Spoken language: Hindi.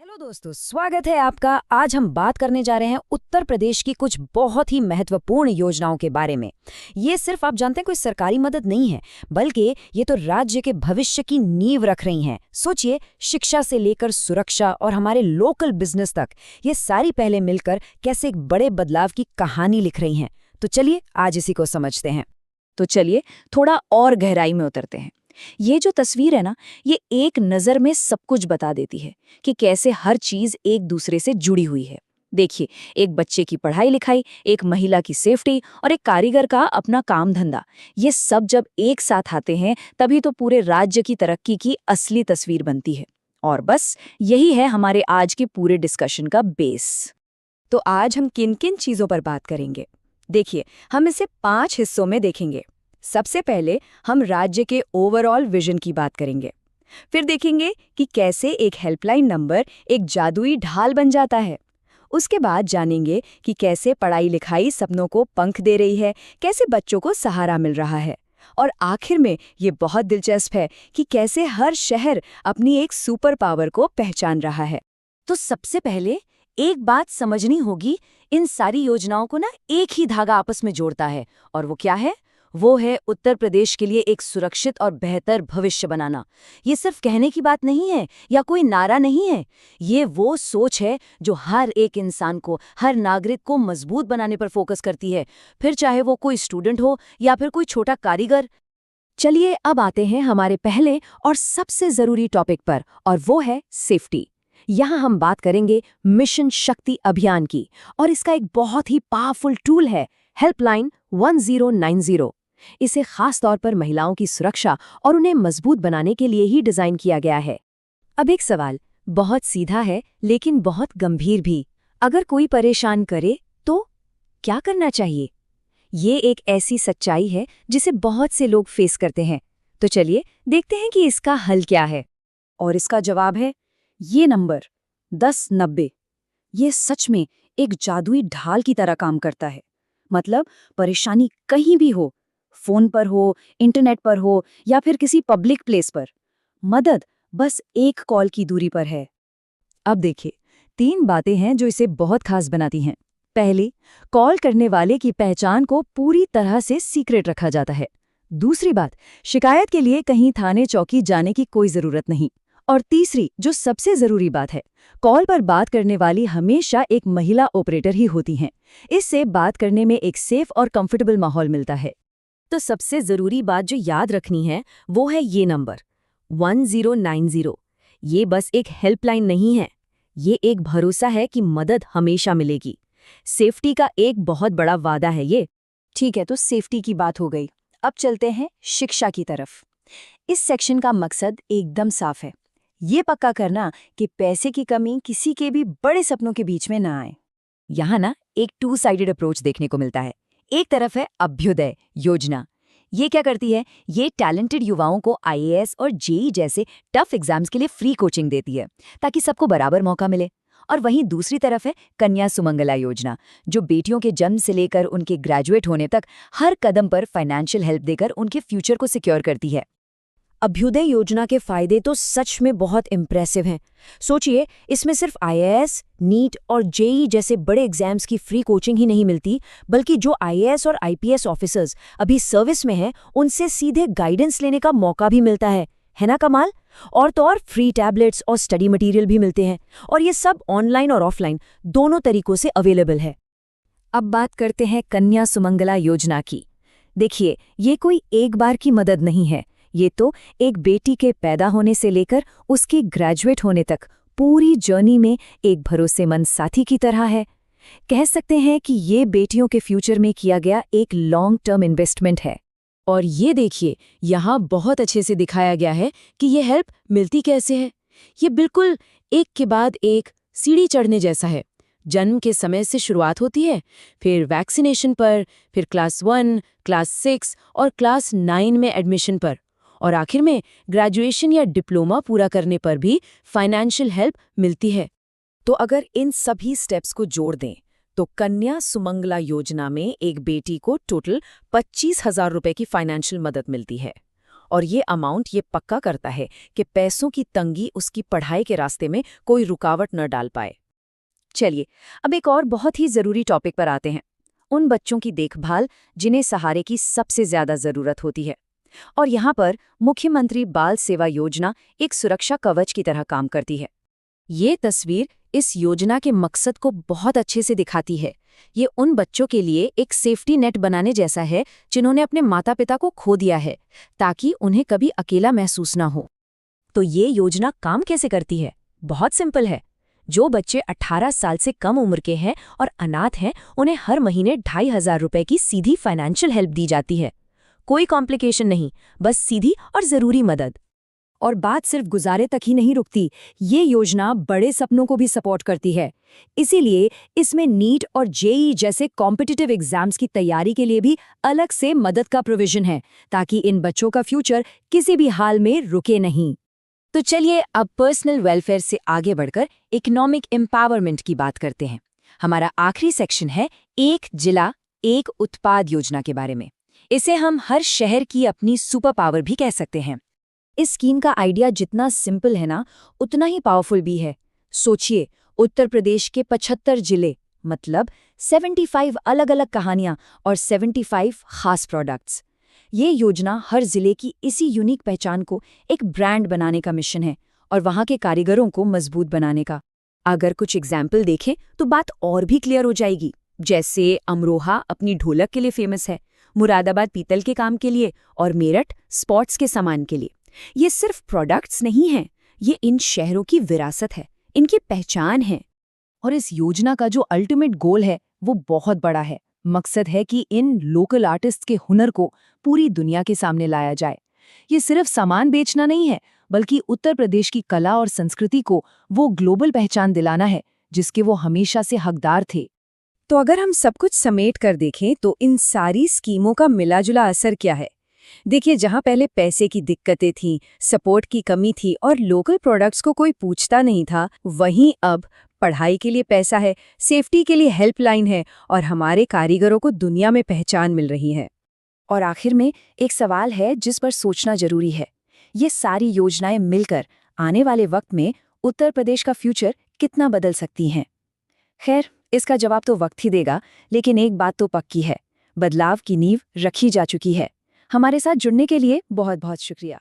हेलो दोस्तों, स्वागत है आपका। आज हम बात करने जा रहे हैं उत्तर प्रदेश की कुछ बहुत ही महत्वपूर्ण योजनाओं के बारे में। ये सिर्फ आप जानते हैं कोई सरकारी मदद नहीं है, बल्कि ये तो राज्य के भविष्य की नींव रख रही हैं। सोचिए, शिक्षा से लेकर सुरक्षा और हमारे लोकल बिजनेस तक, ये सारी पहले मिलकर कैसे एक बड़े बदलाव की कहानी लिख रही हैं। तो चलिए आज इसी को समझते हैं। तो चलिए थोड़ा और गहराई में उतरते हैं। ये जो तस्वीर है ना, ये एक नज़र में सब कुछ बता देती है कि कैसे हर चीज़ एक दूसरे से जुड़ी हुई है। देखिए, एक बच्चे की पढ़ाई लिखाई, एक महिला की सेफ्टी और एक कारीगर का अपना काम धंधा, ये सब जब एक साथ आते हैं तभी तो पूरे राज्य की तरक्की की असली तस्वीर बनती है। और बस यही है हमारे आज के पूरे डिस्कशन का बेस। तो आज हम किन किन चीज़ों पर बात करेंगे? देखिए, हम इसे 5 हिस्सों में देखेंगे। सबसे पहले हम राज्य के ओवरऑल विजन की बात करेंगे। फिर देखेंगे कि कैसे एक हेल्पलाइन नंबर एक जादुई ढाल बन जाता है। उसके बाद जानेंगे कि कैसे पढ़ाई लिखाई सपनों को पंख दे रही है, कैसे बच्चों को सहारा मिल रहा है। और आखिर में ये बहुत दिलचस्प है कि कैसे हर शहर अपनी एक सुपर पावर को पहचान रहा है। तो सबसे पहले एक बात समझनी होगी, इन सारी योजनाओं को ना एक ही धागा आपस में जोड़ता है, और वो क्या है? वो है उत्तर प्रदेश के लिए एक सुरक्षित और बेहतर भविष्य बनाना। ये सिर्फ कहने की बात नहीं है या कोई नारा नहीं है, ये वो सोच है जो हर एक इंसान को, हर नागरिक को मजबूत बनाने पर फोकस करती है, फिर चाहे वो कोई स्टूडेंट हो या फिर कोई छोटा कारीगर। चलिए अब आते हैं हमारे पहले और सबसे जरूरी टॉपिक पर, और वो है सेफ्टी। यहाँ हम बात करेंगे मिशन शक्ति अभियान की, और इसका एक बहुत ही पावरफुल टूल है हेल्पलाइन 1090। इसे खास तौर पर महिलाओं की सुरक्षा और उन्हें मजबूत बनाने के लिए ही डिजाइन किया गया है। अब एक सवाल बहुत सीधा है लेकिन बहुत गंभीर भी। अगर कोई परेशान करे तो क्या करना चाहिए? ये एक ऐसी सच्चाई है जिसे बहुत से लोग फेस करते हैं। तो चलिए देखते हैं कि इसका हल क्या है। और इसका जवाब है ये नंबर 1090। ये सच में एक जादुई ढाल की तरह काम करता है। मतलब परेशानी कहीं भी हो, फोन पर हो, इंटरनेट पर हो या फिर किसी पब्लिक प्लेस पर, मदद बस एक कॉल की दूरी पर है। अब देखिए, 3 बातें हैं जो इसे बहुत खास बनाती हैं। पहली, कॉल करने वाले की पहचान को पूरी तरह से सीक्रेट रखा जाता है। दूसरी बात, शिकायत के लिए कहीं थाने चौकी जाने की कोई जरूरत नहीं। और तीसरी, जो सबसे जरूरी बात है, कॉल पर बात करने वाली हमेशा एक महिला ऑपरेटर ही होती हैं। इससे बात करने में एक सेफ और कंफर्टेबल माहौल मिलता है। तो सबसे जरूरी बात जो याद रखनी है वो है ये नंबर 1090। ये बस एक हेल्पलाइन नहीं है, ये एक भरोसा है कि मदद हमेशा मिलेगी। सेफ्टी का एक बहुत बड़ा वादा है ये। ठीक है, तो सेफ्टी की बात हो गई। अब चलते हैं शिक्षा की तरफ। इस सेक्शन का मकसद एकदम साफ है, ये पक्का करना कि पैसे की कमी किसी के भी बड़े सपनों के बीच में ना आए। यहाँ ना एक 2 साइडेड अप्रोच देखने को मिलता है। एक तरफ है अभ्युदय योजना। ये क्या करती है? ये टैलेंटेड युवाओं को आईएएस और जेईई जैसे टफ एग्जाम्स के लिए फ्री कोचिंग देती है, ताकि सबको बराबर मौका मिले। और वहीं दूसरी तरफ है कन्या सुमंगला योजना, जो बेटियों के जन्म से लेकर उनके ग्रेजुएट होने तक हर कदम पर फाइनेंशियल हेल्प देकर उनके फ्यूचर को सिक्योर करती है। अभ्युदय योजना के फायदे तो सच में बहुत इम्प्रेसिव हैं। सोचिए, इसमें सिर्फ आईएएस, नीट और जेईई जैसे बड़े एग्जाम्स की फ्री कोचिंग ही नहीं मिलती, बल्कि जो आईएएस और आईपीएस ऑफिसर्स अभी सर्विस में हैं, उनसे सीधे गाइडेंस लेने का मौका भी मिलता है ना कमाल? और तो और फ्री टैबलेट्स और स्टडी मटेरियल भी मिलते हैं, और ये सब ऑनलाइन और ऑफलाइन दोनों तरीकों से अवेलेबल है। अब बात करते हैं कन्या सुमंगला योजना की। देखिए, ये कोई एक बार की मदद नहीं है, ये तो एक बेटी के पैदा होने से लेकर उसके ग्रेजुएट होने तक पूरी जर्नी में एक भरोसेमंद साथी की तरह है। कह सकते हैं कि ये बेटियों के फ्यूचर में किया गया एक लॉन्ग टर्म इन्वेस्टमेंट है। और ये देखिए, यहाँ बहुत अच्छे से दिखाया गया है कि ये हेल्प मिलती कैसे है। ये बिल्कुल एक के बाद एक सीढ़ी चढ़ने जैसा है। जन्म के समय से शुरुआत होती है, फिर वैक्सीनेशन पर, फिर क्लास 1, क्लास 6 और क्लास 9 में एडमिशन पर, और आखिर में ग्रेजुएशन या डिप्लोमा पूरा करने पर भी फाइनेंशियल हेल्प मिलती है। तो अगर इन सभी स्टेप्स को जोड़ दें तो कन्या सुमंगला योजना में एक बेटी को टोटल 25,000 रुपए की फाइनेंशियल मदद मिलती है। और ये अमाउंट ये पक्का करता है कि पैसों की तंगी उसकी पढ़ाई के रास्ते में कोई रुकावट न डाल पाए। चलिए, अब एक और बहुत ही ज़रूरी टॉपिक पर आते हैं, उन बच्चों की देखभाल जिन्हें सहारे की सबसे ज़्यादा ज़रूरत होती है। और यहाँ पर मुख्यमंत्री बाल सेवा योजना एक सुरक्षा कवच की तरह काम करती है। ये तस्वीर इस योजना के मकसद को बहुत अच्छे से दिखाती है। ये उन बच्चों के लिए एक सेफ्टी नेट बनाने जैसा है जिन्होंने अपने माता पिता को खो दिया है, ताकि उन्हें कभी अकेला महसूस ना हो। तो ये योजना काम कैसे करती है? बहुत सिंपल है। जो बच्चे 18 साल से कम उम्र के हैं और अनाथ हैं, उन्हें हर महीने 2,500 रुपए की सीधी फाइनेंशियल हेल्प दी जाती है। कोई कॉम्प्लिकेशन नहीं, बस सीधी और ज़रूरी मदद। और बात सिर्फ गुजारे तक ही नहीं रुकती, ये योजना बड़े सपनों को भी सपोर्ट करती है। इसीलिए इसमें नीट और जेईई जैसे कॉम्पिटिटिव एग्जाम्स की तैयारी के लिए भी अलग से मदद का प्रोविजन है, ताकि इन बच्चों का फ्यूचर किसी भी हाल में रुके नहीं। तो चलिए अब पर्सनल वेलफेयर से आगे बढ़कर इकोनॉमिक एम्पावरमेंट की बात करते हैं। हमारा आखिरी सेक्शन है एक जिला एक उत्पाद योजना के बारे में। इसे हम हर शहर की अपनी सुपर पावर भी कह सकते हैं। इस स्कीम का आइडिया जितना सिंपल है ना, उतना ही पावरफुल भी है। सोचिए, उत्तर प्रदेश के 75 जिले, मतलब 75 अलग अलग कहानियां और 75 खास प्रोडक्ट्स। ये योजना हर जिले की इसी यूनिक पहचान को एक ब्रांड बनाने का मिशन है और वहाँ के कारीगरों को मजबूत बनाने का। अगर कुछ एग्जाम्पल देखें तो बात और भी क्लियर हो जाएगी। जैसे अमरोहा अपनी ढोलक के लिए फेमस है, मुरादाबाद पीतल के काम के लिए और मेरठ स्पोर्ट्स के सामान के लिए। ये सिर्फ प्रोडक्ट्स नहीं हैं, ये इन शहरों की विरासत है, इनकी पहचान है। और इस योजना का जो अल्टीमेट गोल है वो बहुत बड़ा है। मकसद है कि इन लोकल आर्टिस्ट के हुनर को पूरी दुनिया के सामने लाया जाए। ये सिर्फ सामान बेचना नहीं है, बल्कि उत्तर प्रदेश की कला और संस्कृति को वो ग्लोबल पहचान दिलाना है जिसके वो हमेशा से हकदार थे। तो अगर हम सब कुछ समेट कर देखें तो इन सारी स्कीमों का मिलाजुला असर क्या है? देखिए, जहाँ पहले पैसे की दिक्कतें थीं, सपोर्ट की कमी थी और लोकल प्रोडक्ट्स को कोई पूछता नहीं था, वहीं अब पढ़ाई के लिए पैसा है, सेफ्टी के लिए हेल्पलाइन है और हमारे कारीगरों को दुनिया में पहचान मिल रही है। और आखिर में एक सवाल है जिस पर सोचना जरूरी है। ये सारी योजनाएं मिलकर आने वाले वक्त में उत्तर प्रदेश का फ्यूचर कितना बदल सकती हैं? खैर, इसका जवाब तो वक्त ही देगा, लेकिन एक बात तो पक्की है, बदलाव की नींव रखी जा चुकी है। हमारे साथ जुड़ने के लिए बहुत बहुत शुक्रिया।